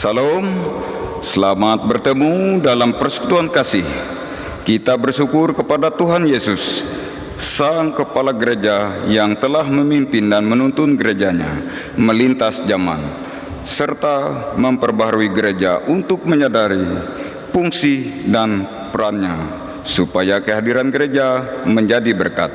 Salam, selamat bertemu dalam persekutuan kasih. Kita bersyukur kepada Tuhan Yesus, Sang Kepala Gereja yang telah memimpin dan menuntun gerejanya melintas zaman, serta memperbaharui gereja untuk menyadari fungsi dan perannya, supaya kehadiran gereja menjadi berkat.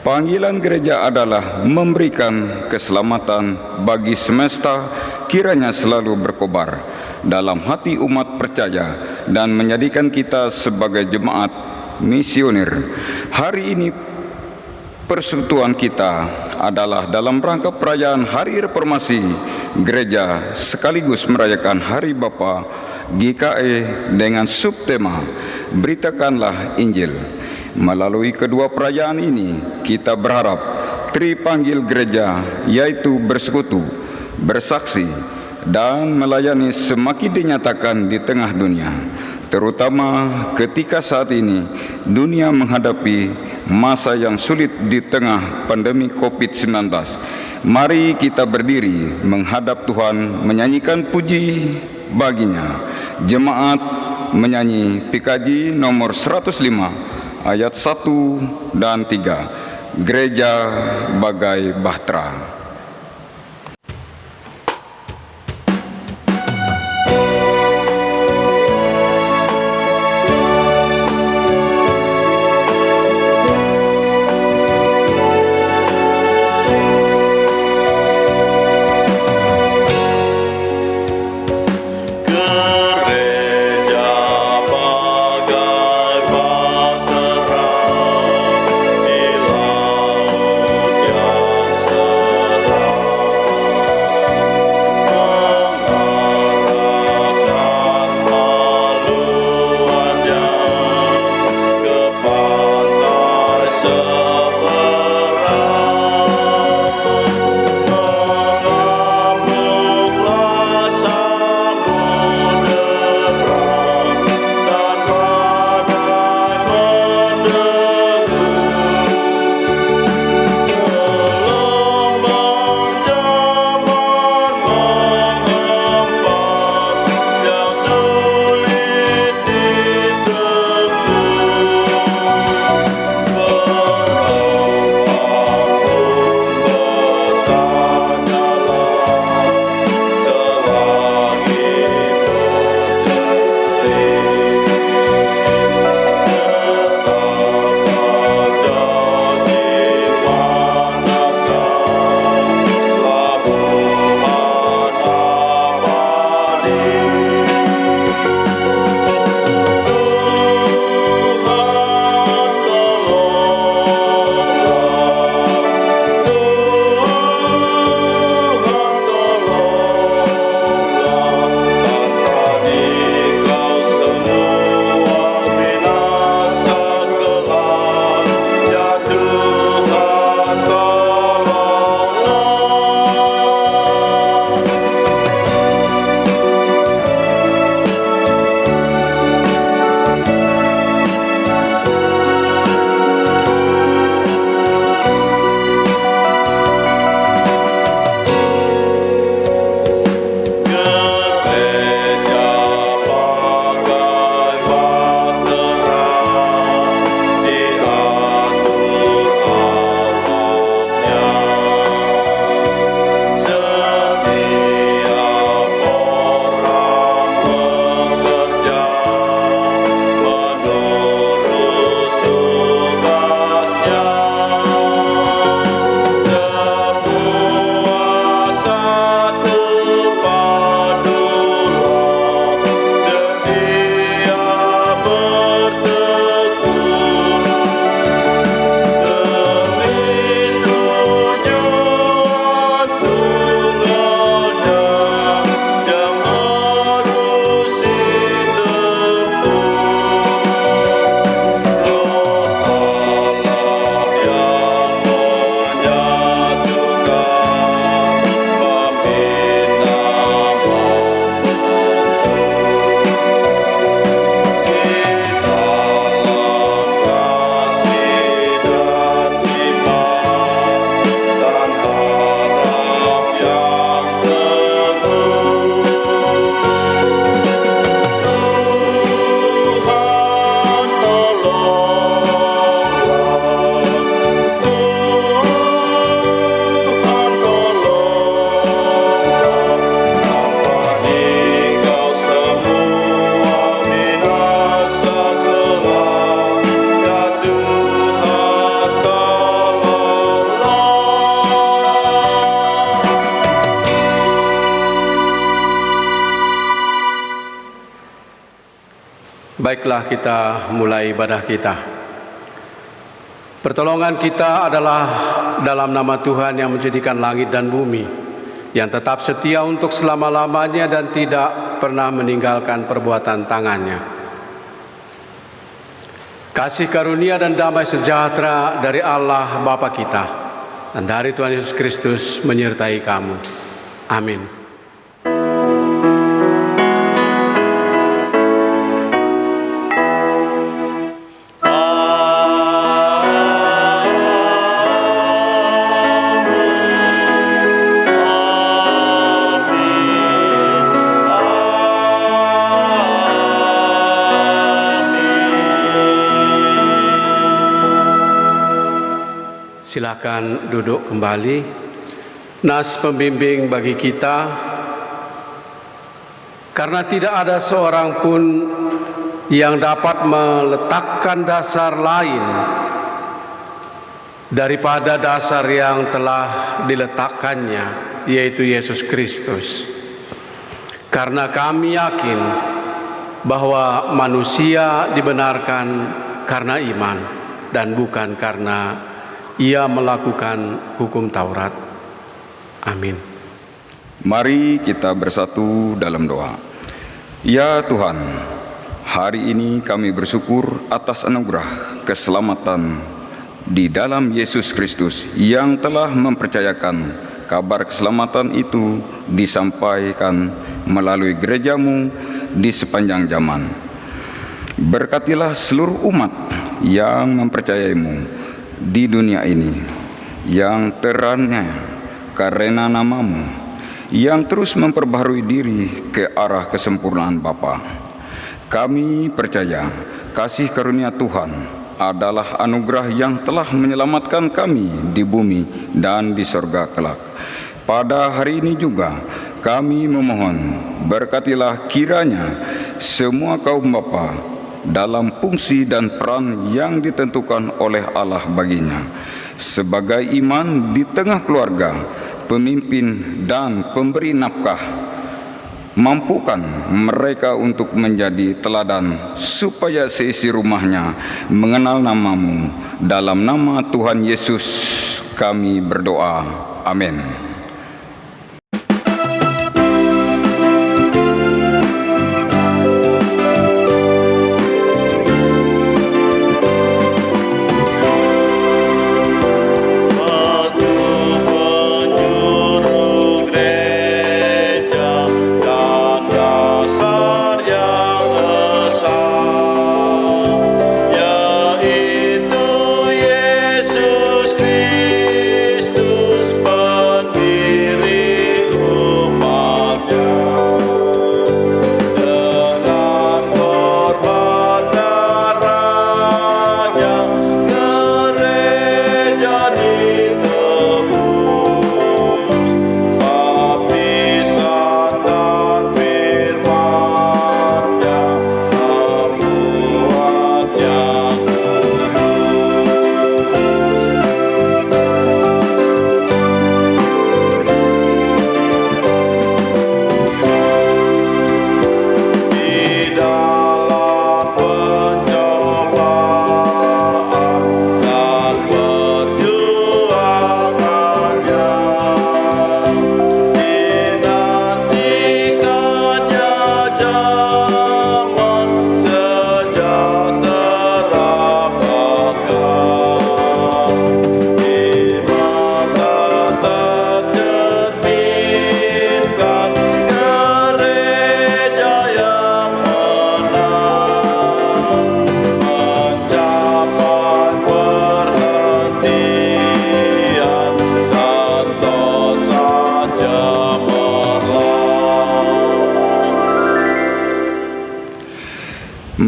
Panggilan gereja adalah memberikan keselamatan bagi semesta, kiranya selalu berkobar dalam hati umat percaya dan menjadikan kita sebagai jemaat misioner. Hari ini persekutuan kita adalah dalam rangka perayaan Hari Reformasi Gereja, sekaligus merayakan Hari Bapa GKE dengan subtema Beritakanlah Injil. Melalui kedua perayaan ini, kita berharap tripanggil gereja, yaitu bersekutu, bersaksi, dan melayani, semakin dinyatakan di tengah dunia, terutama ketika saat ini dunia menghadapi masa yang sulit di tengah pandemi COVID-19. Mari kita berdiri menghadap Tuhan, menyanyikan puji baginya. Jemaat menyanyi PKJ nomor 105 ayat 1 dan 3, Gereja Bagai Bahtera. Di laut yang Baiklah, kita mulai ibadah kita. Pertolongan kita adalah dalam nama Tuhan yang menjadikan langit dan bumi, yang tetap setia untuk selama-lamanya dan tidak pernah meninggalkan perbuatan tangannya. Kasih karunia dan damai sejahtera dari Allah Bapa kita dan dari Tuhan Yesus Kristus menyertai kamu. Amin. Silakan duduk kembali. Nas pembimbing bagi kita, karena tidak ada seorang pun yang dapat meletakkan dasar lain daripada dasar yang telah diletakkannya, yaitu Yesus Kristus. Karena kami yakin bahwa manusia dibenarkan karena iman dan bukan karena ia melakukan hukum Taurat. Amin. Mari kita bersatu dalam doa. Ya Tuhan, hari ini kami bersyukur atas anugerah keselamatan di dalam Yesus Kristus yang telah mempercayakan kabar keselamatan itu disampaikan melalui gerejamu di sepanjang zaman. Berkatilah seluruh umat yang mempercayaimu di dunia ini, yang terannya karena namamu, yang terus memperbaharui diri ke arah kesempurnaan Bapa. Kami percaya kasih karunia Tuhan adalah anugerah yang telah menyelamatkan kami di bumi dan di sorga kelak. Pada hari ini juga kami memohon, berkatilah kiranya semua kaum bapa dalam fungsi dan peran yang ditentukan oleh Allah baginya, sebagai iman di tengah keluarga, pemimpin dan pemberi nafkah. Mampukan mereka untuk menjadi teladan supaya seisi rumahnya mengenal namamu. Dalam nama Tuhan Yesus kami berdoa. Amin.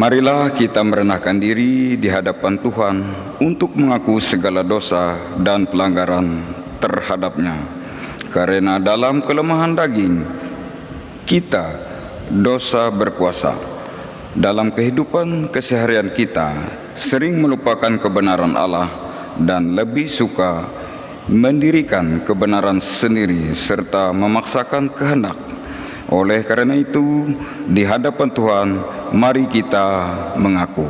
Marilah kita merendahkan diri di hadapan Tuhan untuk mengaku segala dosa dan pelanggaran terhadapnya. Karena dalam kelemahan daging kita dosa berkuasa. Dalam kehidupan keseharian kita sering melupakan kebenaran Allah dan lebih suka mendirikan kebenaran sendiri serta memaksakan kehendak. Oleh karena itu, di hadapan Tuhan, mari kita mengaku.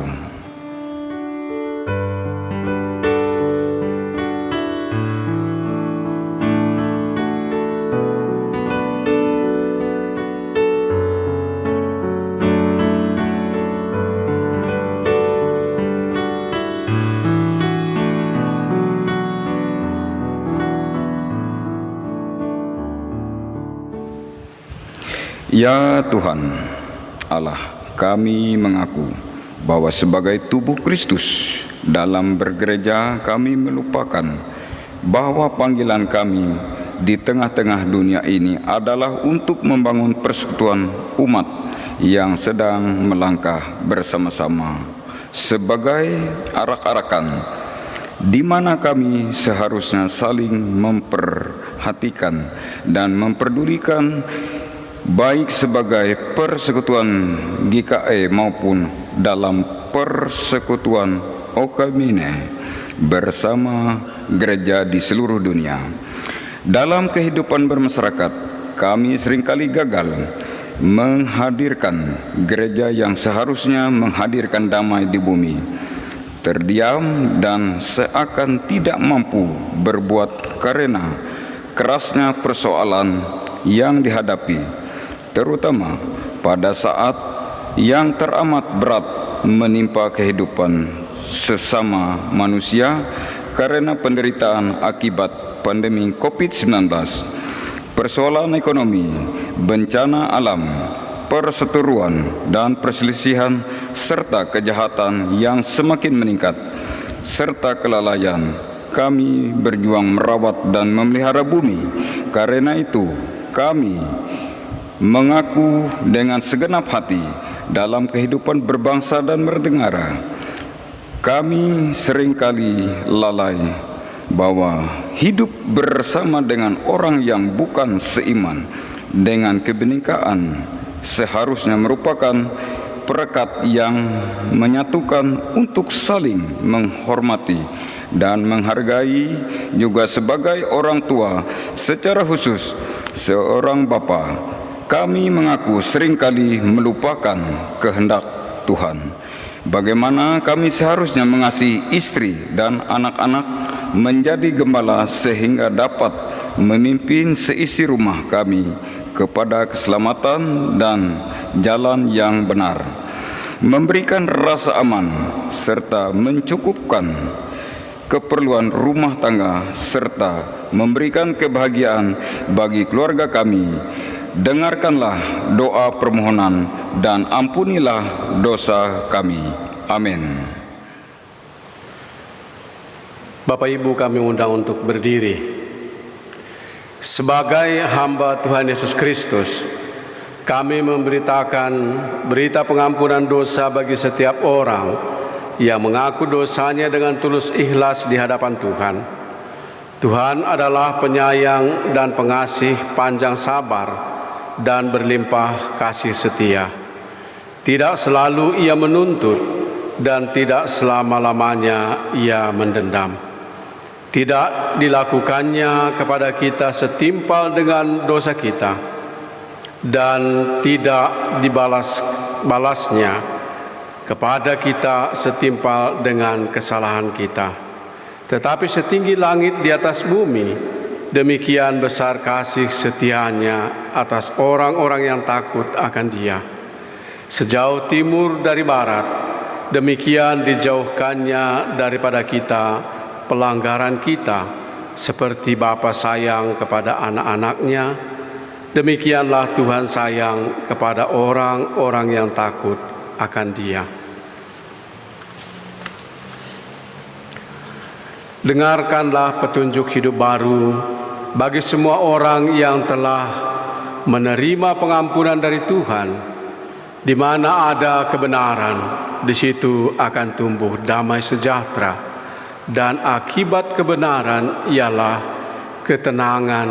Ya Tuhan, Allah, kami mengaku bahwa sebagai tubuh Kristus dalam bergereja kami melupakan bahwa panggilan kami di tengah-tengah dunia ini adalah untuk membangun persekutuan umat yang sedang melangkah bersama-sama sebagai arak-arakan, di mana kami seharusnya saling memperhatikan dan memperdulikan, baik sebagai persekutuan GKE maupun dalam persekutuan Okamine bersama gereja di seluruh dunia. Dalam kehidupan bermasyarakat, kami seringkali gagal menghadirkan gereja yang seharusnya menghadirkan damai di bumi, terdiam dan seakan tidak mampu berbuat karena kerasnya persoalan yang dihadapi, terutama pada saat yang teramat berat menimpa kehidupan sesama manusia karena penderitaan akibat pandemi COVID-19, persoalan ekonomi, bencana alam, perseteruan dan perselisihan, serta kejahatan yang semakin meningkat, serta kelalaian kami berjuang merawat dan memelihara bumi. Karena itu, kami mengaku dengan segenap hati dalam kehidupan berbangsa dan bernegara, kami seringkali lalai bahwa hidup bersama dengan orang yang bukan seiman dengan kebinekaan seharusnya merupakan perekat yang menyatukan untuk saling menghormati dan menghargai, juga sebagai orang tua, secara khusus seorang bapa. Kami mengaku seringkali melupakan kehendak Tuhan. Bagaimana kami seharusnya mengasihi istri dan anak-anak, menjadi gembala sehingga dapat memimpin seisi rumah kami kepada keselamatan dan jalan yang benar, memberikan rasa aman serta mencukupkan keperluan rumah tangga, serta memberikan kebahagiaan bagi keluarga kami. Dengarkanlah doa permohonan dan ampunilah dosa kami. Amin. Bapak Ibu, kami undang untuk berdiri. Sebagai hamba Tuhan Yesus Kristus, kami memberitakan berita pengampunan dosa bagi setiap orang yang mengaku dosanya dengan tulus ikhlas di hadapan Tuhan. Tuhan adalah penyayang dan pengasih, panjang sabar dan berlimpah kasih setia. Tidak selalu Ia menuntut dan tidak selama-lamanya Ia mendendam. Tidak dilakukannya kepada kita setimpal dengan dosa kita, dan tidak dibalasnya kepada kita setimpal dengan kesalahan kita. Tetapi setinggi langit di atas bumi, demikian besar kasih setianya atas orang-orang yang takut akan Dia. Sejauh timur dari barat, demikian dijauhkannya daripada kita pelanggaran kita, seperti Bapa sayang kepada anak-anaknya, demikianlah Tuhan sayang kepada orang-orang yang takut akan Dia. Dengarkanlah petunjuk hidup baru bagi semua orang yang telah menerima pengampunan dari Tuhan. Di mana ada kebenaran, di situ akan tumbuh damai sejahtera, dan akibat kebenaran ialah ketenangan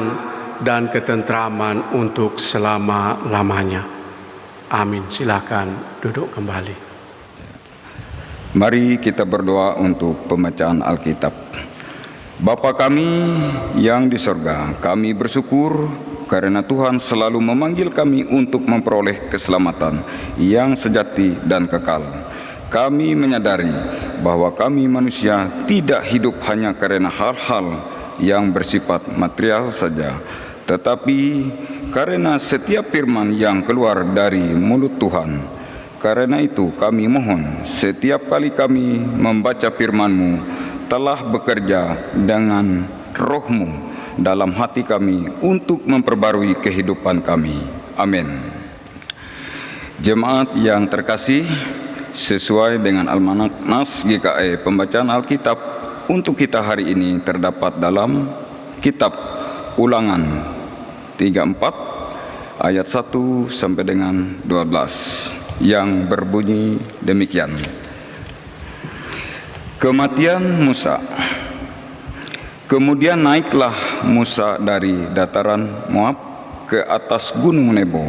dan ketentraman untuk selama-lamanya. Amin. Silakan duduk kembali. Mari kita berdoa untuk pembacaan Alkitab. Bapa kami yang di sorga, kami bersyukur karena Tuhan selalu memanggil kami untuk memperoleh keselamatan yang sejati dan kekal. Kami menyadari bahwa kami manusia tidak hidup hanya karena hal-hal yang bersifat material saja, tetapi karena setiap firman yang keluar dari mulut Tuhan. Karena itu kami mohon, setiap kali kami membaca firman-Mu, telah bekerja dengan Roh-Mu dalam hati kami untuk memperbarui kehidupan kami. Amin. Jemaat yang terkasih, sesuai dengan Almanak Nas GKI, pembacaan Alkitab untuk kita hari ini terdapat dalam kitab Ulangan 34 ayat 1 sampai dengan 12 yang berbunyi demikian. Kematian Musa. Kemudian naiklah Musa dari dataran Moab ke atas gunung Nebo,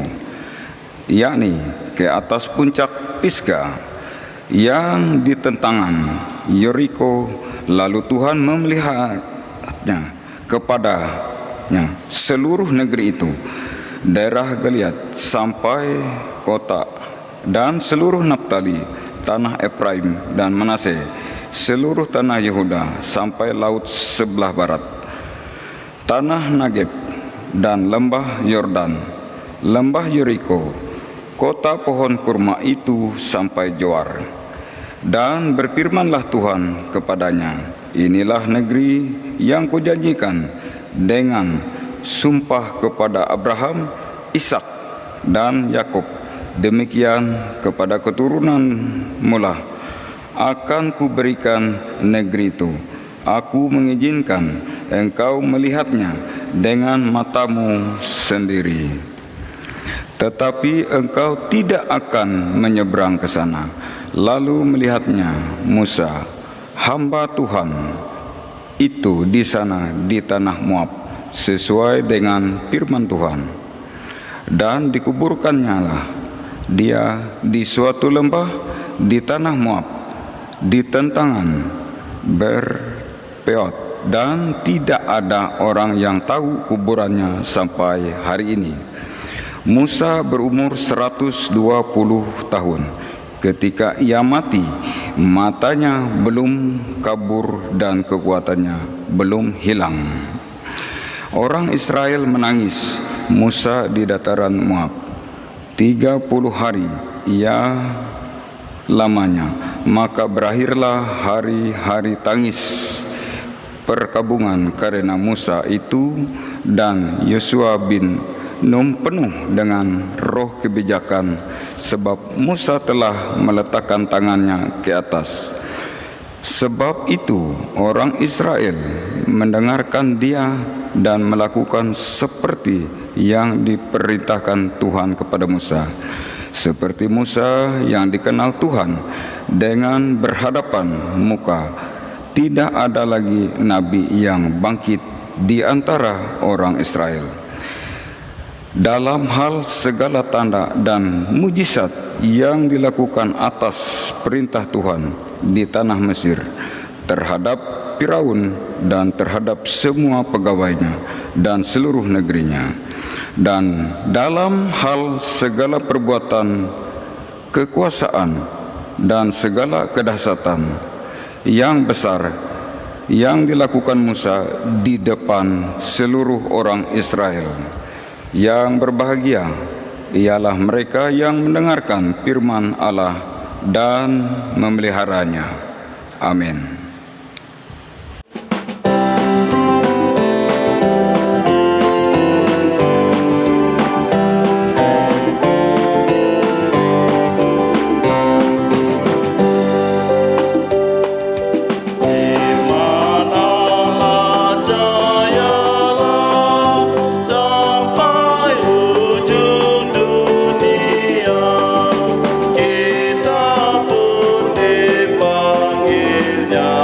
yakni ke atas puncak Pisga yang di tentangan Yeriko. Lalu Tuhan memelihatnya kepadanya seluruh negeri itu, daerah Gilead sampai kota, dan seluruh Naftali, tanah Efraim dan Manase, seluruh tanah Yehuda sampai laut sebelah barat, tanah Negeb dan lembah Yordan, lembah Yeriko, kota pohon kurma itu sampai Joar. Dan berfirmanlah Tuhan kepadanya, inilah negeri yang kujanjikan dengan sumpah kepada Abraham, Ishak dan Yakub, demikian kepada keturunan-Mu lah akan kuberikan negeri itu. Aku mengizinkan engkau melihatnya dengan matamu sendiri, tetapi engkau tidak akan menyeberang ke sana. Lalu melihatnya Musa, hamba Tuhan itu di sana di tanah Moab, sesuai dengan firman Tuhan. Dan dikuburkannya lah dia di suatu lembah di tanah Moab, di tentangan Berpeot, dan tidak ada orang yang tahu kuburannya sampai hari ini. Musa berumur 120 tahun. Ketika ia mati, matanya belum kabur dan kekuatannya belum hilang. Orang Israel menangis Musa di dataran Moab. 30 hari ia lamanya, maka berakhirlah hari-hari tangis perkabungan karena Musa itu, dan Yosua bin Nun penuh dengan roh kebijakan, sebab Musa telah meletakkan tangannya ke atas. Sebab itu orang Israel mendengarkan dia dan melakukan seperti yang diperintahkan Tuhan kepada Musa. Seperti Musa yang dikenal Tuhan dengan berhadapan muka, tidak ada lagi nabi yang bangkit di antara orang Israel. Dalam hal segala tanda dan mujizat yang dilakukan atas perintah Tuhan di tanah Mesir terhadap Firaun dan terhadap semua pegawainya dan seluruh negerinya, dan dalam hal segala perbuatan kekuasaan dan segala kedahsyatan yang besar yang dilakukan Musa di depan seluruh orang Israel. Yang berbahagia ialah mereka yang mendengarkan firman Allah dan memeliharanya. Amin. Kita pun dipanggilnya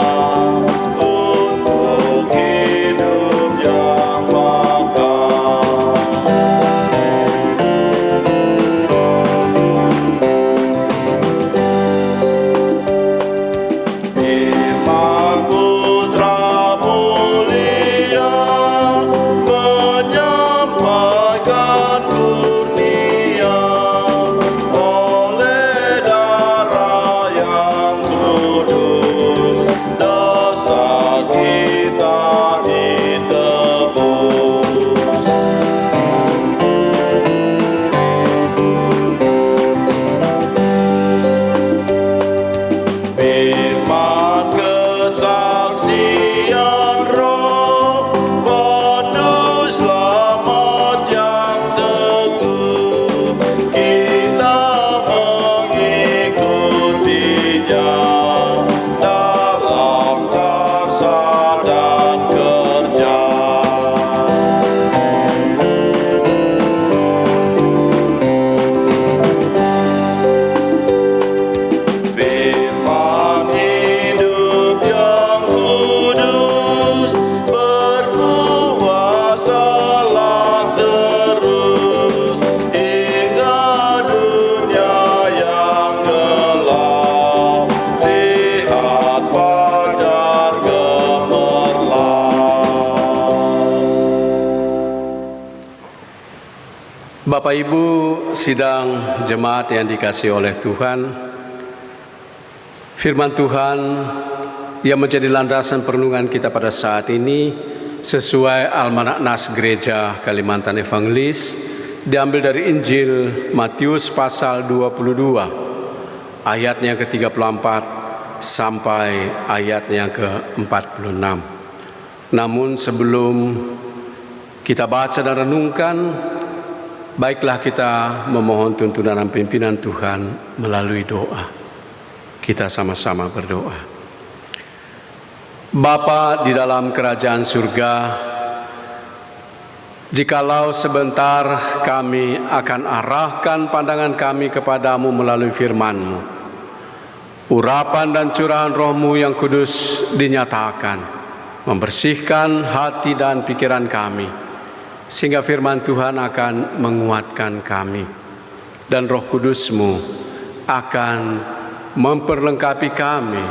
Bapak Ibu sidang jemaat yang dikasihi oleh Tuhan, firman Tuhan yang menjadi landasan perenungan kita pada saat ini sesuai Almanak Nas Gereja Kalimantan Evangelis diambil dari Injil Matius pasal 22 ayatnya ke-34 sampai ayatnya ke-46. Namun sebelum kita baca dan renungkan, baiklah kita memohon tuntunan dan pimpinan Tuhan melalui doa. Kita sama-sama berdoa. Bapa di dalam kerajaan surga, jikalau sebentar kami akan arahkan pandangan kami kepadamu melalui firman-Mu, urapan dan curahan Roh-Mu yang kudus dinyatakan, membersihkan hati dan pikiran kami, sehingga firman Tuhan akan menguatkan kami, dan Roh Kudus-Mu akan memperlengkapi kami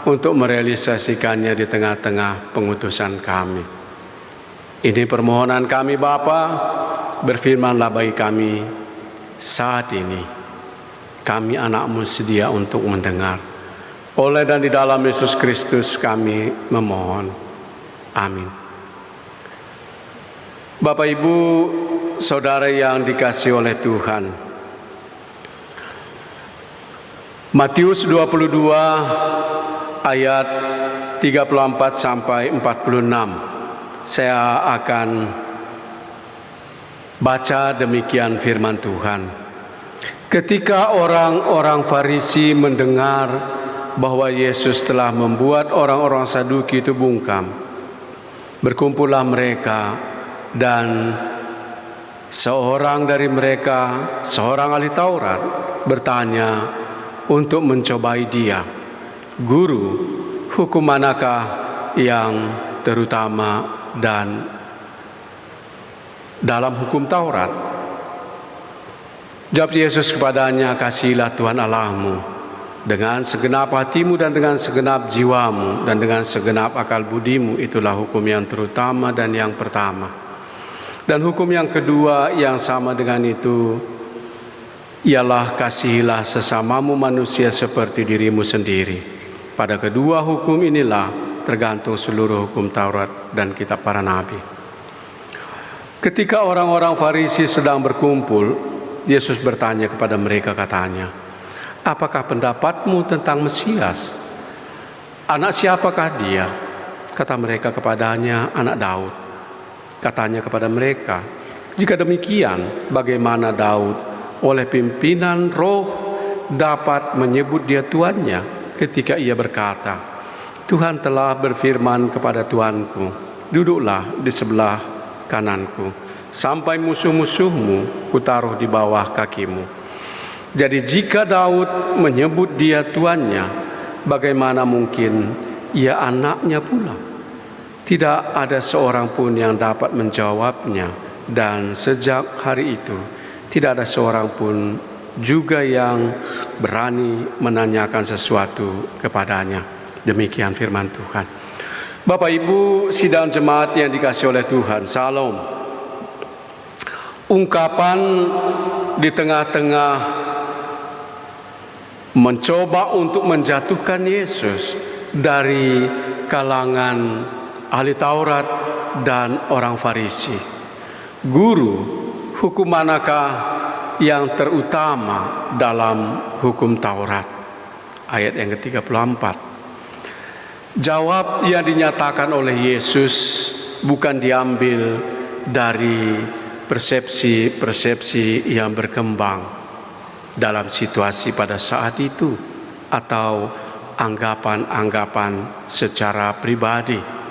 untuk merealisasikannya di tengah-tengah pengutusan kami. Ini permohonan kami Bapa, berfirmanlah bagi kami saat ini. Kami anak-Mu sedia untuk mendengar. Oleh dan di dalam Yesus Kristus kami memohon. Amin. Bapak Ibu, saudara yang dikasihi oleh Tuhan, Matius 22 ayat 34 sampai 46. Saya akan baca demikian firman Tuhan. Ketika orang-orang Farisi mendengar bahwa Yesus telah membuat orang-orang Saduki itu bungkam, berkumpullah mereka, dan seorang dari mereka, seorang ahli Taurat, bertanya untuk mencobai dia, "Guru, hukum manakah yang terutama dan dalam hukum Taurat?" Jawab Yesus kepadanya, "Kasihilah Tuhan Allahmu dengan segenap hatimu dan dengan segenap jiwamu dan dengan segenap akal budimu. Itulah hukum yang terutama dan yang pertama. Dan hukum yang kedua yang sama dengan itu ialah kasihilah sesamamu manusia seperti dirimu sendiri. Pada kedua hukum inilah tergantung seluruh hukum Taurat dan kitab para nabi." Ketika orang-orang Farisi sedang berkumpul, Yesus bertanya kepada mereka, katanya, "Apakah pendapatmu tentang Mesias? Anak siapakah dia?" Kata mereka kepadanya, "Anak Daud." Katanya kepada mereka, "Jika demikian, bagaimana Daud oleh pimpinan Roh dapat menyebut dia tuannya ketika ia berkata, 'Tuhan telah berfirman kepada Tuanku, duduklah di sebelah kananku, sampai musuh-musuhmu kutaruh di bawah kakimu.' Jadi jika Daud menyebut dia tuannya, bagaimana mungkin ia anaknya pula? Tidak ada seorang pun yang dapat menjawabnya, dan sejak hari itu tidak ada seorang pun juga yang berani menanyakan sesuatu kepadanya." Demikian firman Tuhan. Bapak Ibu sidang jemaat yang dikasihi oleh Tuhan, Salam. Ungkapan di tengah-tengah mencoba untuk menjatuhkan Yesus dari kalangan ahli Taurat dan orang Farisi. "Guru, hukum manakah yang terutama dalam hukum Taurat?" Ayat yang ke-34. Jawab yang dinyatakan oleh Yesus bukan diambil dari persepsi-persepsi yang berkembang dalam situasi pada saat itu atau anggapan-anggapan secara pribadi.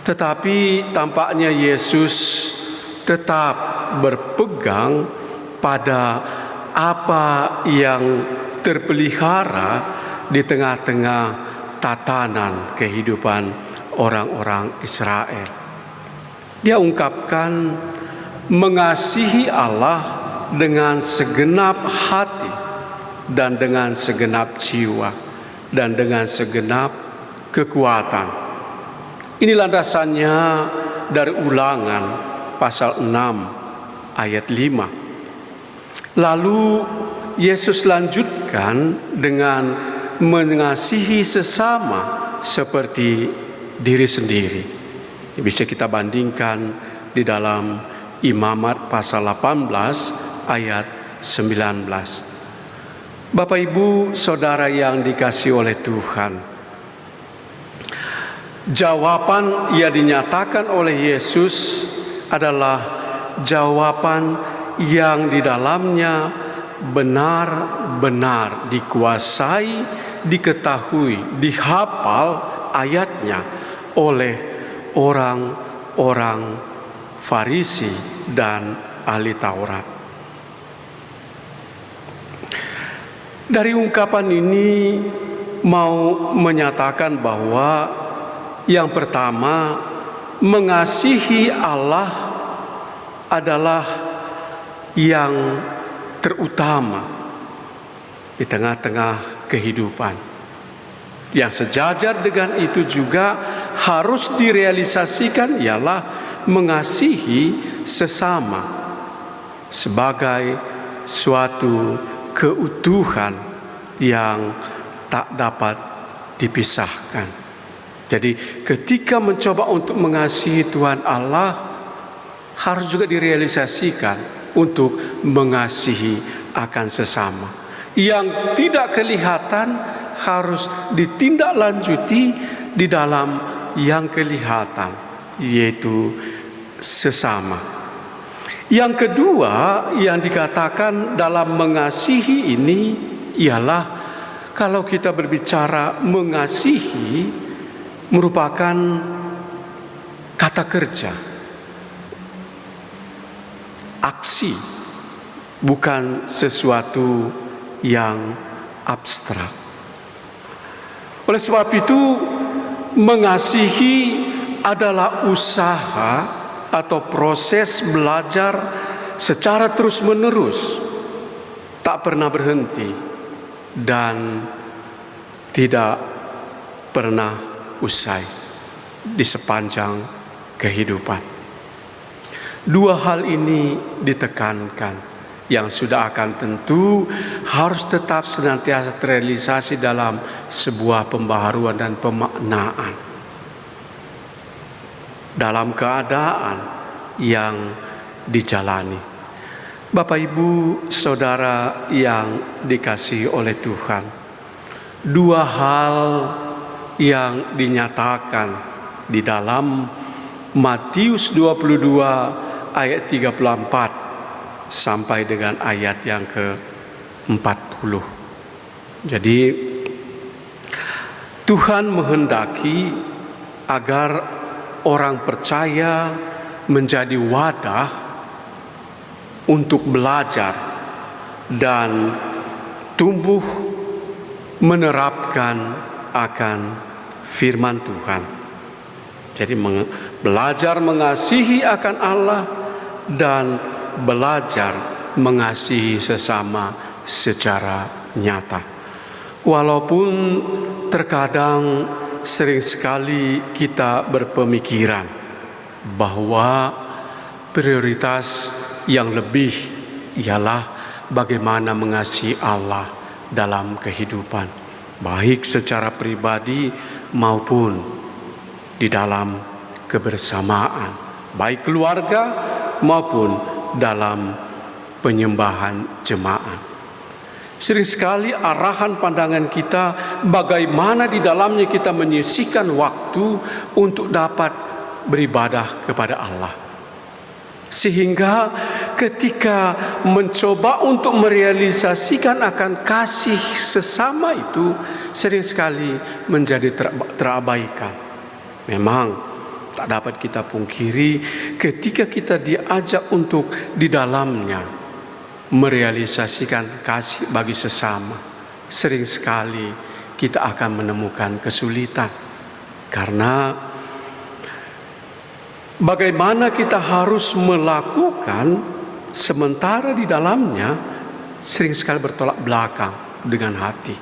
Tetapi tampaknya Yesus tetap berpegang pada apa yang terpelihara di tengah-tengah tatanan kehidupan orang-orang Israel. Dia ungkapkan mengasihi Allah dengan segenap hati dan dengan segenap jiwa dan dengan segenap kekuatan. Ini landasannya dari Ulangan pasal 6 ayat 5. Lalu Yesus lanjutkan dengan mengasihi sesama seperti diri sendiri. Bisa kita bandingkan di dalam Imamat pasal 18 ayat 19. Bapak Ibu Saudara yang dikasihi oleh Tuhan, jawaban yang dinyatakan oleh Yesus adalah jawaban yang di dalamnya benar-benar dikuasai, diketahui, dihafal ayatnya oleh orang-orang Farisi dan ahli Taurat. Dari ungkapan ini mau menyatakan bahwa yang pertama, mengasihi Allah adalah yang terutama di tengah-tengah kehidupan. Yang sejajar dengan itu juga harus direalisasikan ialah mengasihi sesama sebagai suatu keutuhan yang tak dapat dipisahkan. Jadi ketika mencoba untuk mengasihi Tuhan Allah, harus juga direalisasikan untuk mengasihi akan sesama. Yang tidak kelihatan harus ditindaklanjuti di dalam yang kelihatan, yaitu sesama. Yang kedua yang dikatakan dalam mengasihi ini ialah kalau kita berbicara mengasihi merupakan kata kerja, aksi, bukan sesuatu yang abstrak. Oleh sebab itu, mengasihi adalah usaha atau proses belajar secara terus-menerus, tak pernah berhenti dan tidak pernah usai di sepanjang kehidupan. Dua hal ini ditekankan, yang sudah akan tentu harus tetap senantiasa terrealisasi dalam sebuah pembaharuan dan pemaknaan dalam keadaan yang dijalani. Bapak Ibu Saudara yang dikasihi oleh Tuhan, dua hal yang dinyatakan di dalam Matius 22 ayat 34 sampai dengan ayat yang ke-40. Jadi Tuhan menghendaki agar orang percaya menjadi wadah untuk belajar dan tumbuh menerapkan akan firman Tuhan. Jadi belajar mengasihi akan Allah dan belajar mengasihi sesama secara nyata. Walaupun terkadang sering sekali kita berpemikiran bahwa prioritas yang lebih ialah bagaimana mengasihi Allah dalam kehidupan, baik secara pribadi maupun di dalam kebersamaan, baik keluarga maupun dalam penyembahan jemaat. Sering sekali arahan pandangan kita bagaimana di dalamnya kita menyisihkan waktu untuk dapat beribadah kepada Allah. Sehingga ketika mencoba untuk merealisasikan akan kasih sesama itu sering sekali menjadi terabaikan. Memang tak dapat kita pungkiri ketika kita diajak untuk di dalamnya merealisasikan kasih bagi sesama, sering sekali kita akan menemukan kesulitan. Karena bagaimana kita harus melakukan sementara di dalamnya sering sekali bertolak belakang dengan hati.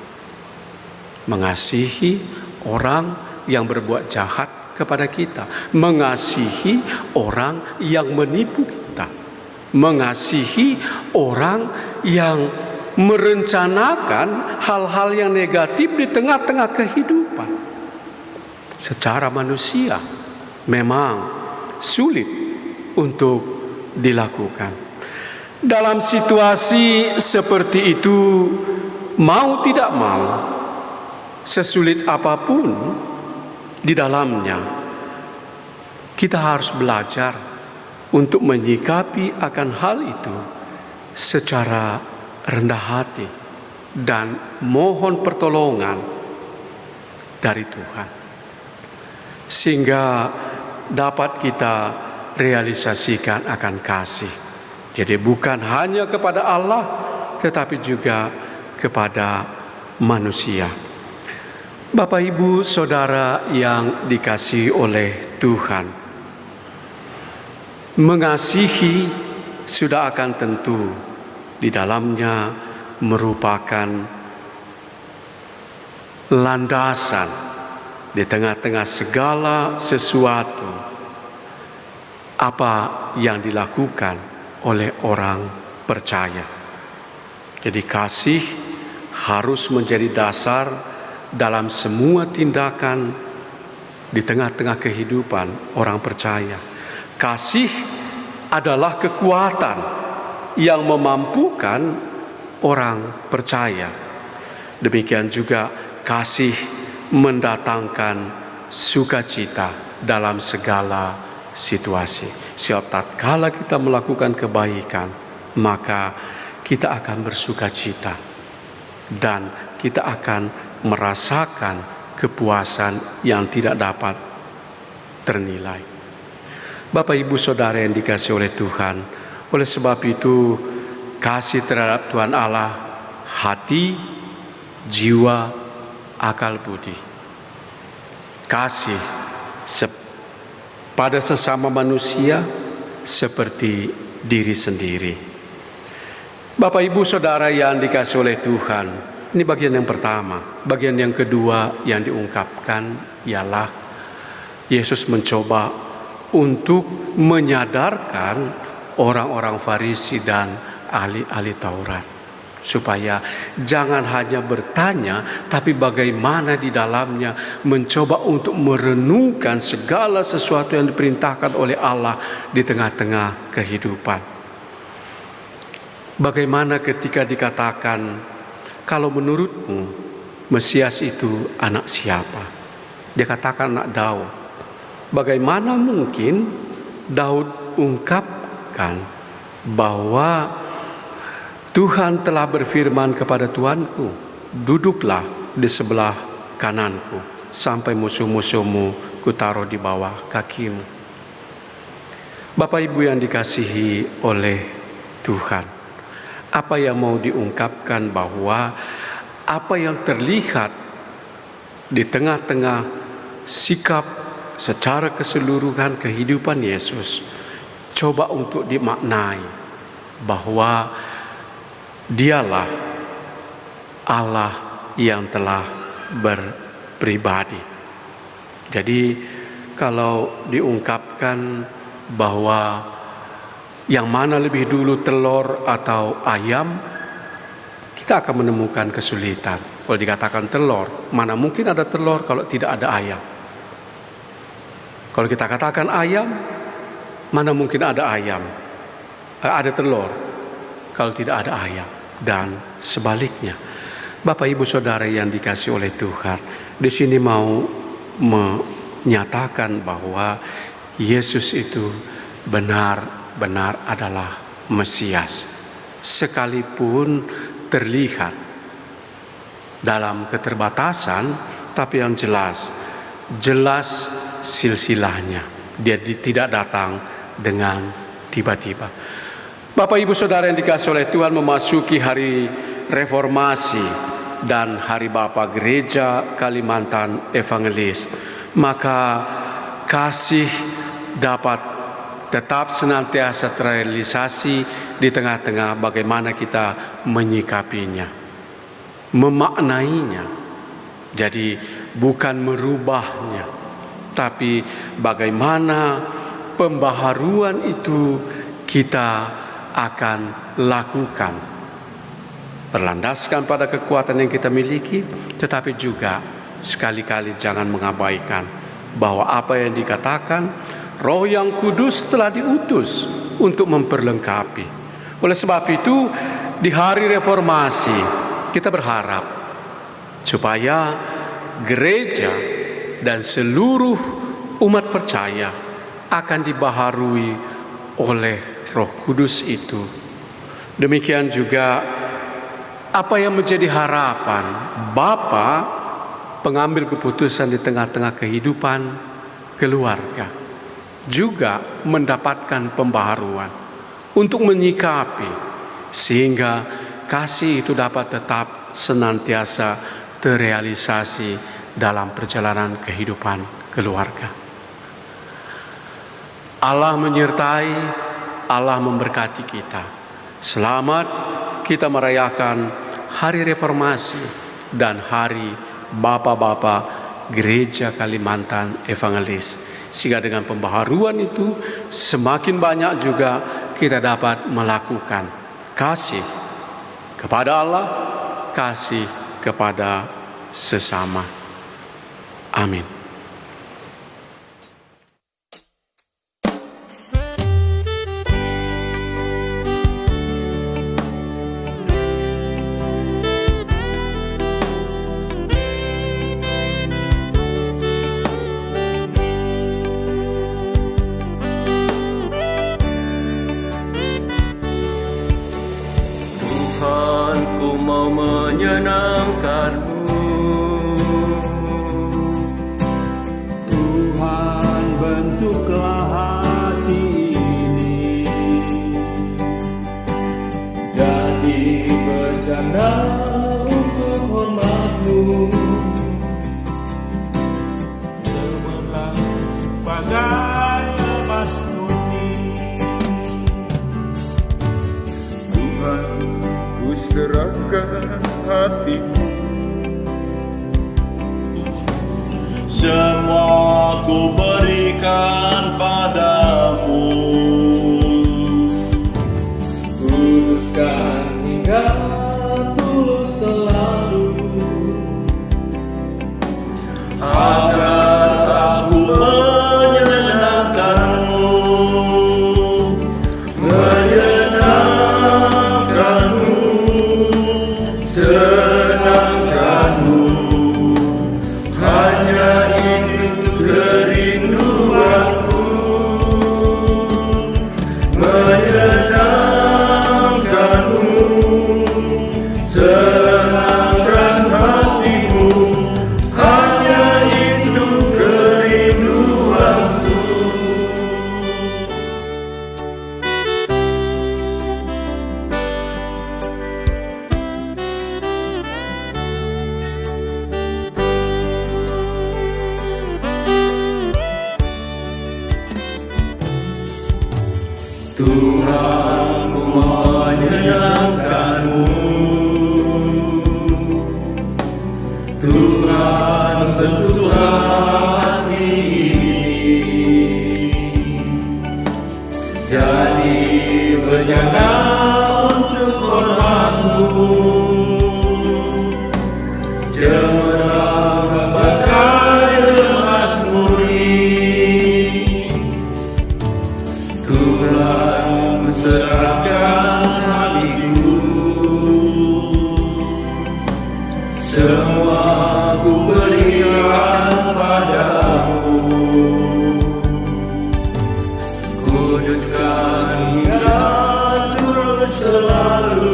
Mengasihi orang yang berbuat jahat kepada kita, mengasihi orang yang menipu kita, mengasihi orang yang merencanakan hal-hal yang negatif di tengah-tengah kehidupan. Secara manusia memang sulit untuk dilakukan. Dalam situasi seperti itu, mau tidak mau, sesulit apapun di dalamnya, kita harus belajar untuk menyikapi akan hal itu secara rendah hati dan mohon pertolongan dari Tuhan, sehingga dapat kita realisasikan akan kasih. Jadi bukan hanya kepada Allah, tetapi juga kepada manusia. Bapak, Ibu, Saudara yang dikasihi oleh Tuhan, mengasihi sudah akan tentu di dalamnya merupakan landasan di tengah-tengah segala sesuatu apa yang dilakukan oleh orang percaya. Jadi kasih harus menjadi dasar dalam semua tindakan di tengah-tengah kehidupan orang percaya. Kasih adalah kekuatan yang memampukan orang percaya. Demikian juga kasih mendatangkan sukacita dalam segala situasi. Sebab tatkala kita melakukan kebaikan, maka kita akan bersukacita dan kita akan merasakan kepuasan yang tidak dapat ternilai. Bapak, Ibu, Saudara yang dikasihi oleh Tuhan, oleh sebab itu kasih terhadap Tuhan Allah, hati, jiwa, akal budi. Kasih pada sesama manusia seperti diri sendiri. Bapak, Ibu, Saudara yang dikasihi oleh Tuhan, ini bagian yang pertama. Bagian yang kedua yang diungkapkan ialah Yesus mencoba untuk menyadarkan orang-orang Farisi dan ahli-ahli Taurat, supaya jangan hanya bertanya, tapi bagaimana di dalamnya mencoba untuk merenungkan segala sesuatu yang diperintahkan oleh Allah di tengah-tengah kehidupan. Bagaimana ketika dikatakan, kalau menurutmu Mesias itu anak siapa? Dia katakan anak Daud. Bagaimana mungkin Daud ungkapkan bahwa Tuhan telah berfirman kepada Tuanku, duduklah di sebelah kananku sampai musuh-musuhmu kutaruh di bawah kakimu. Bapak, Ibu yang dikasihi oleh Tuhan, apa yang mau diungkapkan bahwa apa yang terlihat di tengah-tengah sikap secara keseluruhan kehidupan Yesus, coba untuk dimaknai bahwa Dialah Allah yang telah berpribadi. Jadi kalau diungkapkan bahwa yang mana lebih dulu telur atau ayam, kita akan menemukan kesulitan. Kalau dikatakan telur, mana mungkin ada telur kalau tidak ada ayam? Kalau kita katakan ayam, mana mungkin ada ayam? Ada telur kalau tidak ada ayam, dan sebaliknya. Bapak, Ibu, Saudara yang dikasihi oleh Tuhan, di sini mau menyatakan bahwa Yesus itu benar-benar adalah Mesias, sekalipun terlihat dalam keterbatasan, tapi yang jelas silsilahnya. Dia tidak datang dengan tiba-tiba. Bapak, Ibu, Saudara yang dikasihi oleh Tuhan, memasuki hari reformasi dan hari Bapa Gereja Kalimantan Evangelis, maka kasih dapat tetap senantiasa terrealisasi di tengah-tengah bagaimana kita menyikapinya, memaknainya. Jadi bukan merubahnya, tapi bagaimana pembaharuan itu kita akan lakukan. Berlandaskan pada kekuatan yang kita miliki, tetapi juga sekali-kali jangan mengabaikan bahwa apa yang dikatakan, Roh yang Kudus telah diutus untuk memperlengkapi. Oleh sebab itu, di hari reformasi kita berharap supaya gereja dan seluruh umat percaya akan dibaharui oleh Roh Kudus itu. Demikian juga apa yang menjadi harapan Bapa pengambil keputusan di tengah-tengah kehidupan keluarga, juga mendapatkan pembaharuan untuk menyikapi sehingga kasih itu dapat tetap senantiasa terrealisasi dalam perjalanan kehidupan keluarga. Allah menyertai, Allah memberkati kita. Selamat kita merayakan Hari Reformasi dan Hari Bapak-Bapak Gereja Kalimantan Evangelis. Sehingga dengan pembaharuan itu semakin banyak juga kita dapat melakukan kasih kepada Allah, kasih kepada sesama. Amin. Mau menyenangkan-Mu, Tuhan, bentuklah hati ini jadi bercanda untuk hormat-Mu. cemerlang bagai emas murni. Tuhan, ku serahkan hatiku, Semua ku berikan padamu, kuduskan hingga tulus selalu, agar aku menyenangkan-Mu, menyenangkan-Mu, senangkan-Mu. Hanya itu kerinduanku, menyenangkan-Mu, senangkan hatimu. Hanya itu kerinduanku. Tuhan, ku menyenangkan-Mu. Tuhan, bentuklah hati ini jadi berjaga untuk hormat-Mu. Cemerlang bagai emas murni. Tuhan, ku serahkan hatiku, semua ku berikan padamu. Kuduskan hingga terus selalu,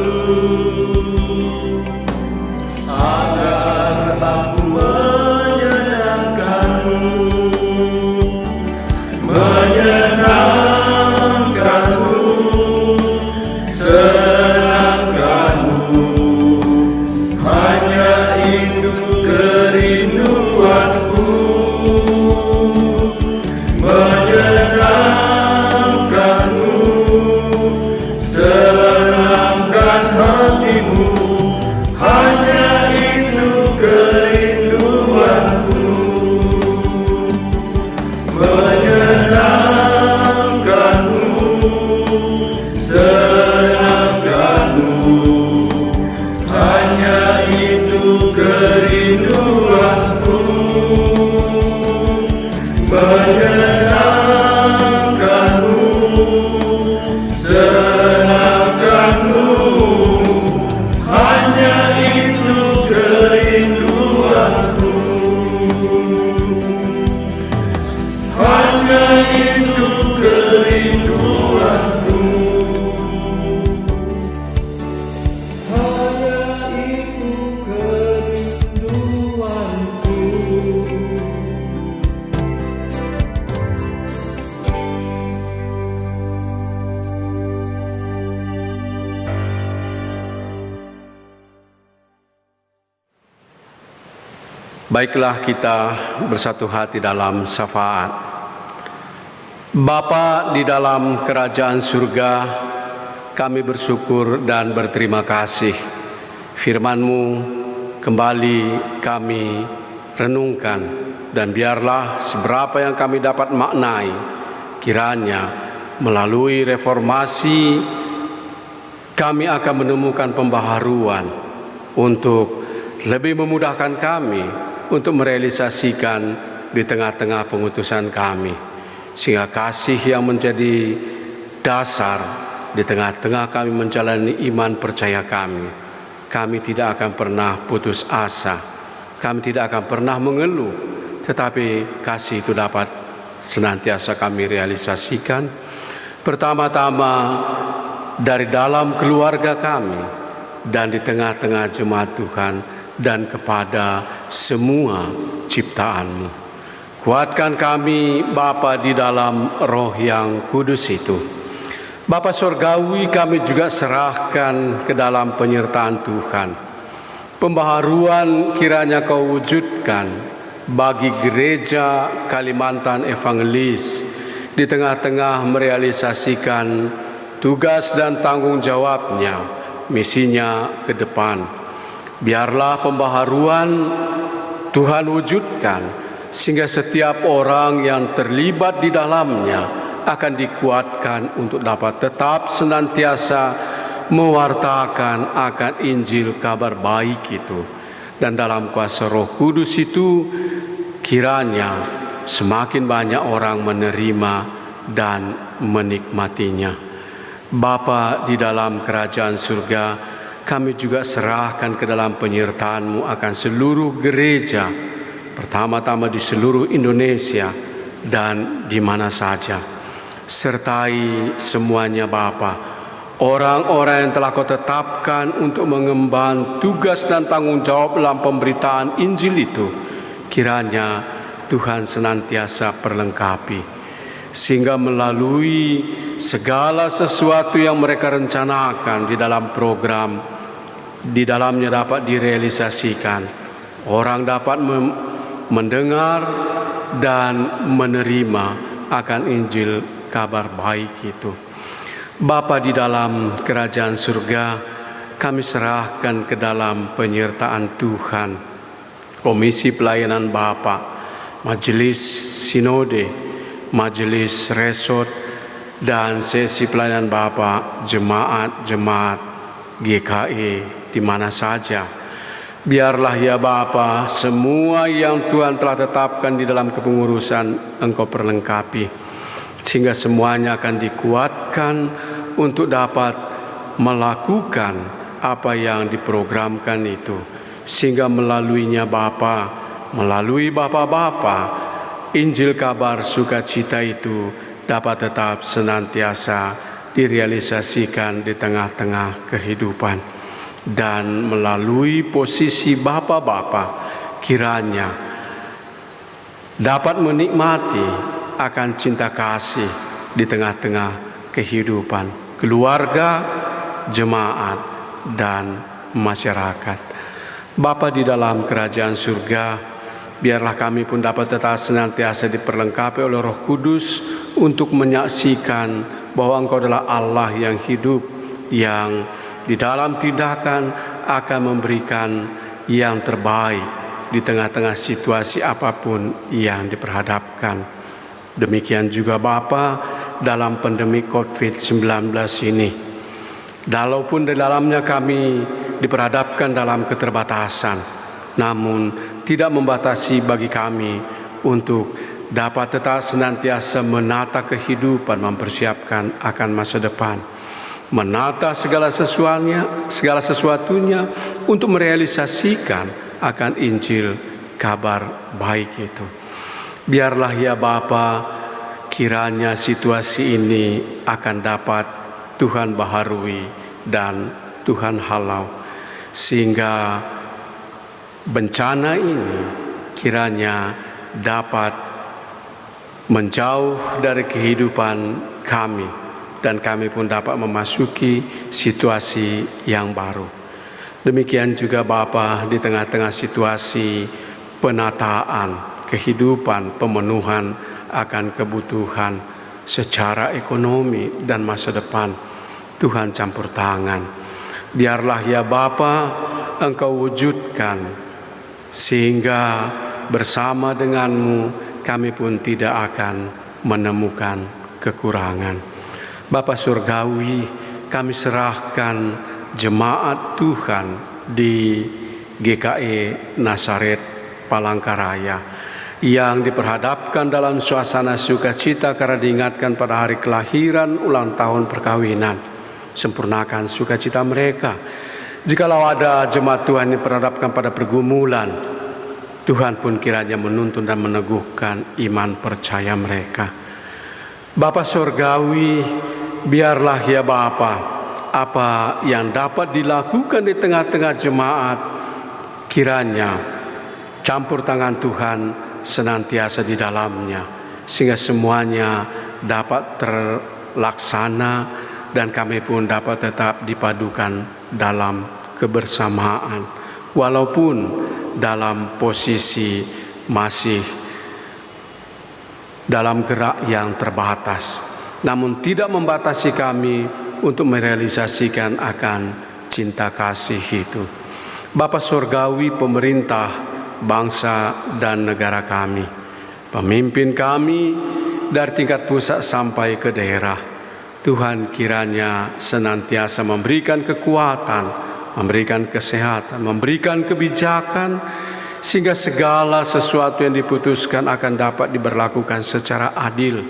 agar aku menyenangkan-Mu, menyenangkan-Mu, senangkan-Mu. Hanya itu kerinduanku. Baiklah kita bersatu hati dalam syafaat. Bapa di dalam kerajaan surga, kami bersyukur dan berterima kasih. Firman-Mu kembali kami renungkan, dan biarlah seberapa yang kami dapat maknai, kiranya melalui reformasi kami akan menemukan pembaharuan untuk lebih memudahkan kami untuk merealisasikan di tengah-tengah pengutusan kami, sehingga kasih yang menjadi dasar di tengah-tengah kami menjalani iman percaya kami tidak akan pernah putus asa, kami tidak akan pernah mengeluh, tetapi kasih itu dapat senantiasa kami realisasikan. Pertama-tama dari dalam keluarga kami dan di tengah-tengah jemaat Tuhan dan kepada semua ciptaan-Mu. Kuatkan kami Bapa di dalam Roh yang kudus itu. Bapa Surgawi, kami juga serahkan ke dalam penyertaan Tuhan. Pembaharuan kiranya Kau wujudkan bagi gereja Kalimantan Evangelis di tengah-tengah merealisasikan tugas dan tanggung jawabnya, misinya ke depan. Biarlah pembaharuan Tuhan wujudkan, sehingga setiap orang yang terlibat di dalamnya akan dikuatkan untuk dapat tetap senantiasa mewartakan akan Injil kabar baik itu. Dan dalam kuasa Roh Kudus itu, kiranya semakin banyak orang menerima dan menikmatinya. Bapa di dalam kerajaan surga, kami juga serahkan ke dalam penyertaan-Mu akan seluruh gereja, pertama-tama di seluruh Indonesia dan di mana saja. Sertai semuanya Bapa, orang-orang yang telah Kau tetapkan untuk mengemban tugas dan tanggung jawab dalam pemberitaan Injil itu, kiranya Tuhan senantiasa perlengkapi, sehingga melalui segala sesuatu yang mereka rencanakan di dalam program, di dalamnya dapat direalisasikan. Orang dapat mendengar dan menerima akan Injil kabar baik itu. Bapa di dalam kerajaan surga, kami serahkan ke dalam penyertaan Tuhan Komisi Pelayanan Bapa, Majelis Sinode, Majelis Resort, dan sesi pelayanan Bapa jemaat-jemaat GKI di mana saja. Biarlah ya Bapa, semua yang Tuhan telah tetapkan di dalam kepengurusan Engkau perlengkapi, sehingga semuanya akan dikuatkan untuk dapat melakukan apa yang diprogramkan itu, sehingga melaluinya Bapa, melalui Bapa-Bapa, Injil kabar sukacita itu dapat tetap senantiasa direalisasikan di tengah-tengah kehidupan. Dan melalui posisi Bapa-Bapa, kiranya dapat menikmati akan cinta kasih di tengah-tengah kehidupan keluarga, jemaat, dan masyarakat. Bapa di dalam kerajaan surga, biarlah kami pun dapat tetap senantiasa diperlengkapi oleh Roh Kudus untuk menyaksikan bahwa Engkau adalah Allah yang hidup, yang di dalam tindakan akan memberikan yang terbaik di tengah-tengah situasi apapun yang diperhadapkan. Demikian juga Bapa dalam pandemi COVID-19 ini. Walaupun di dalamnya kami diperhadapkan dalam keterbatasan, namun tidak membatasi bagi kami untuk dapat tetap senantiasa menata kehidupan, mempersiapkan akan masa depan, menata segala sesuatunya untuk merealisasikan akan Injil kabar baik itu. Biarlah ya Bapa, kiranya situasi ini akan dapat Tuhan baharui dan Tuhan halau, sehingga bencana ini kiranya dapat menjauh dari kehidupan kami, dan kami pun dapat memasuki situasi yang baru. Demikian juga Bapa, di tengah-tengah situasi penataan kehidupan, pemenuhan akan kebutuhan secara ekonomi dan masa depan. Tuhan campur tangan. Biarlah ya Bapa, Engkau wujudkan sehingga bersama denganmu kami pun tidak akan menemukan kekurangan. Bapa Surgawi, kami serahkan jemaat Tuhan di GKI Nazaret Palangkaraya yang diperhadapkan dalam suasana sukacita karena diingatkan pada hari kelahiran ulang tahun perkawinan. Sempurnakan sukacita mereka. Jikalau ada jemaat Tuhan yang diperhadapkan pada pergumulan, Tuhan pun kiranya menuntun dan meneguhkan iman percaya mereka. Bapa Surgawi, biarlah ya Bapa, apa yang dapat dilakukan di tengah-tengah jemaat, kiranya campur tangan Tuhan senantiasa di dalamnya, sehingga semuanya dapat terlaksana dan kami pun dapat tetap dipadukan dalam kebersamaan, walaupun dalam posisi masih dalam gerak yang terbatas, namun tidak membatasi kami untuk merealisasikan akan cinta kasih itu. Bapa Surgawi, pemerintah bangsa dan negara kami, pemimpin kami dari tingkat pusat sampai ke daerah, Tuhan kiranya senantiasa memberikan kekuatan, memberikan kesehatan, memberikan kebijakan, sehingga segala sesuatu yang diputuskan akan dapat diberlakukan secara adil.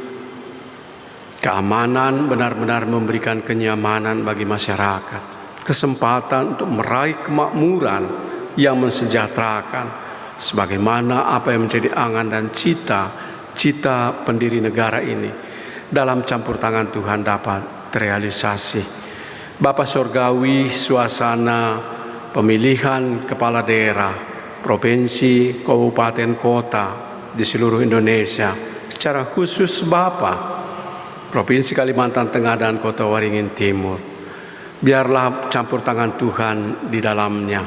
Keamanan benar-benar memberikan kenyamanan bagi masyarakat, kesempatan untuk meraih kemakmuran yang mensejahterakan, sebagaimana apa yang menjadi angan dan cita pendiri negara ini dalam campur tangan Tuhan dapat terrealisasi. Bapa Surgawi, suasana pemilihan kepala daerah, provinsi, kabupaten, kota di seluruh Indonesia, secara khusus Bapa, Provinsi Kalimantan Tengah dan Kota Waringin Timur, biarlah campur tangan Tuhan di dalamnya,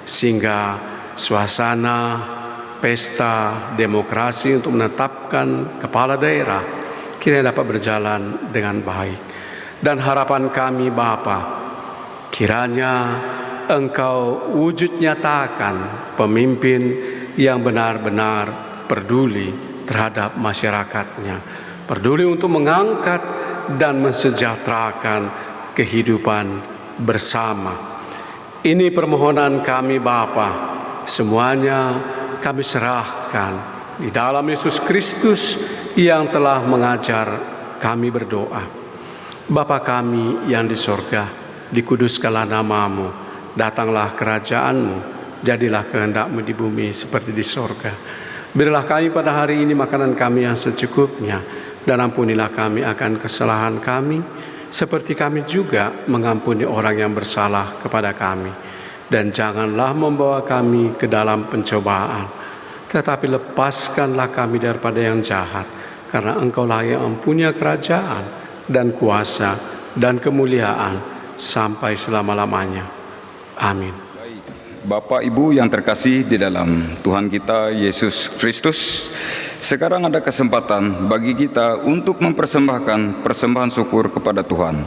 sehingga suasana pesta demokrasi untuk menetapkan kepala daerah kiranya dapat berjalan dengan baik. Dan harapan kami Bapa, kiranya Engkau wujud nyatakan pemimpin yang benar-benar peduli terhadap masyarakatnya, peduli untuk mengangkat dan mensejahterakan kehidupan bersama. Ini permohonan kami Bapa, semuanya kami serahkan di dalam Yesus Kristus yang telah mengajar kami berdoa. Bapa kami yang di sorga, dikuduskanlah namamu, datanglah kerajaanmu, jadilah kehendak-Mu di bumi seperti di sorga. Berilah kami pada hari ini makanan kami yang secukupnya, dan ampunilah kami akan kesalahan kami, seperti kami juga mengampuni orang yang bersalah kepada kami. Dan janganlah membawa kami ke dalam pencobaan, tetapi lepaskanlah kami daripada yang jahat, karena Engkaulah yang mempunyai kerajaan dan kuasa dan kemuliaan sampai selama-lamanya. Amin. Bapak Ibu yang terkasih di dalam Tuhan kita Yesus Kristus, sekarang ada kesempatan bagi kita untuk mempersembahkan persembahan syukur kepada Tuhan.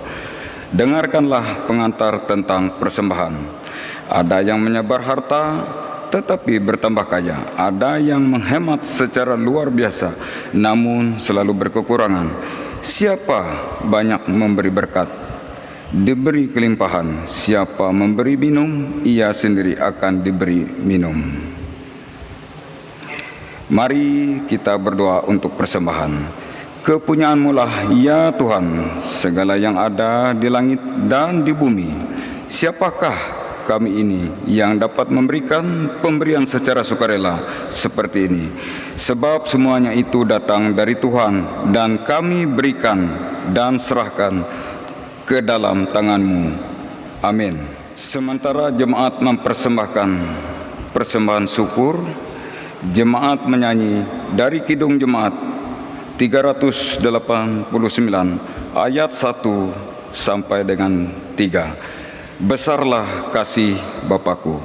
Dengarkanlah pengantar tentang persembahan. Ada yang menyebar harta tetapi bertambah kaya, ada yang menghemat secara luar biasa namun selalu berkekurangan. Siapa banyak memberi berkat, diberi kelimpahan. Siapa memberi minum, ia sendiri akan diberi minum. Mari kita berdoa untuk persembahan. Kepunyaan-Mu lah ya Tuhan segala yang ada di langit dan di bumi. Siapakah kami ini yang dapat memberikan pemberian secara sukarela seperti ini? Sebab semuanya itu datang dari Tuhan, dan kami berikan dan serahkan ke dalam tangan-Mu. Amin. Sementara jemaat mempersembahkan persembahan syukur, jemaat menyanyi dari Kidung Jemaat 389 ayat 1 sampai dengan 3. Besarlah kasih Bapakku.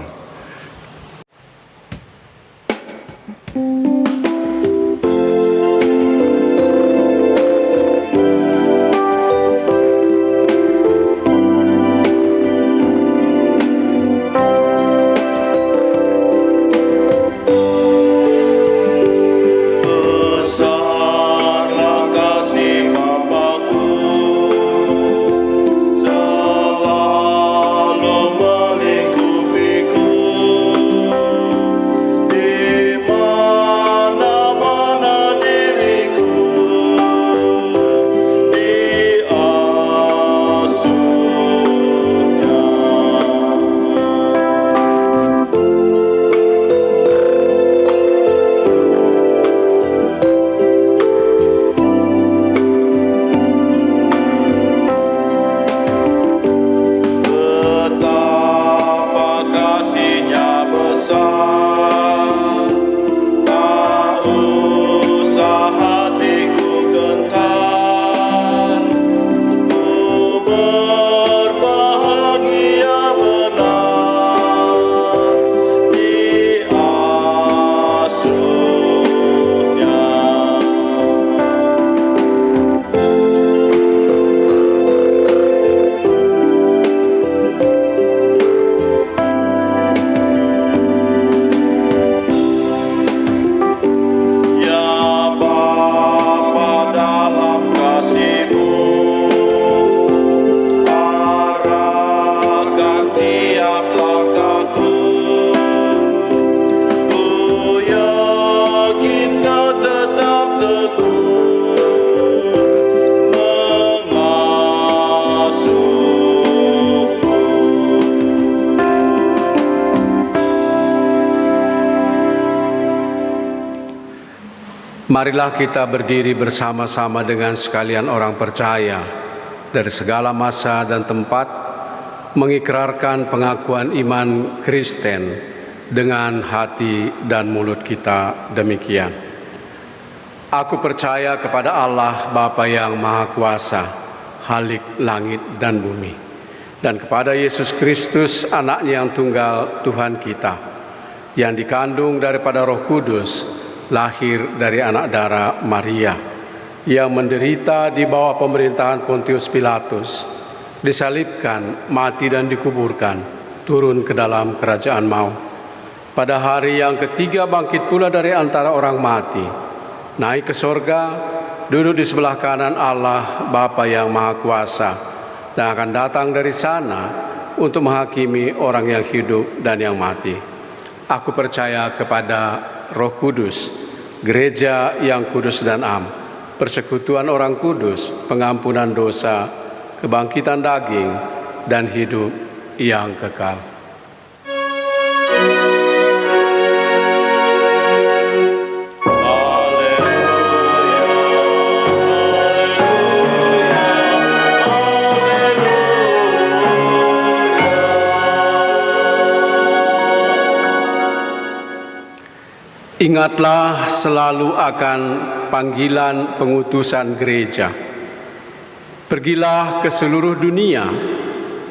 Marilah kita berdiri bersama-sama dengan sekalian orang percaya dari segala masa dan tempat, mengikrarkan pengakuan iman Kristen dengan hati dan mulut kita demikian. Aku percaya kepada Allah Bapa yang Maha Kuasa, Khalik langit dan bumi, dan kepada Yesus Kristus, Anaknya yang tunggal, Tuhan kita, yang dikandung daripada Roh Kudus, lahir dari anak darah Maria, yang menderita di bawah pemerintahan Pontius Pilatus, disalibkan, mati dan dikuburkan, turun ke dalam kerajaan maut. Pada hari yang ketiga bangkit pula dari antara orang mati, naik ke sorga, duduk di sebelah kanan Allah Bapa yang Maha Kuasa, dan akan datang dari sana untuk menghakimi orang yang hidup dan yang mati. Aku percaya kepada Roh Kudus, gereja yang kudus dan am, persekutuan orang kudus, pengampunan dosa, kebangkitan daging, dan hidup yang kekal. Ingatlah selalu akan panggilan pengutusan gereja. Pergilah ke seluruh dunia,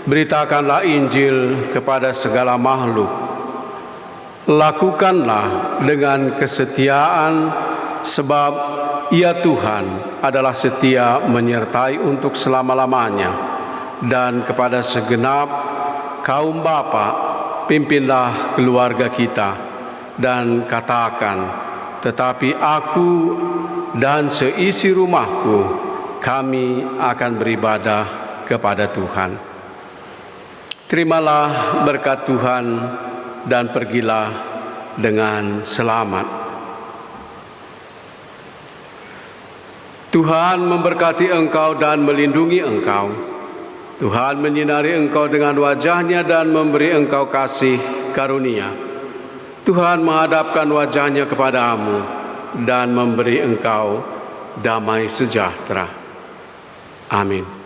beritakanlah Injil kepada segala makhluk. Lakukanlah dengan kesetiaan, sebab Ia Tuhan adalah setia menyertai untuk selama-lamanya. Dan kepada segenap kaum bapa, pimpinlah keluarga kita, dan katakan, tetapi aku dan seisi rumahku, kami akan beribadah kepada Tuhan. Terimalah berkat Tuhan dan pergilah dengan selamat. Tuhan memberkati engkau dan melindungi engkau. Tuhan menyinari engkau dengan wajah-Nya dan memberi engkau kasih karunia. Tuhan menghadapkan wajah-Nya kepadamu dan memberi engkau damai sejahtera. Amin.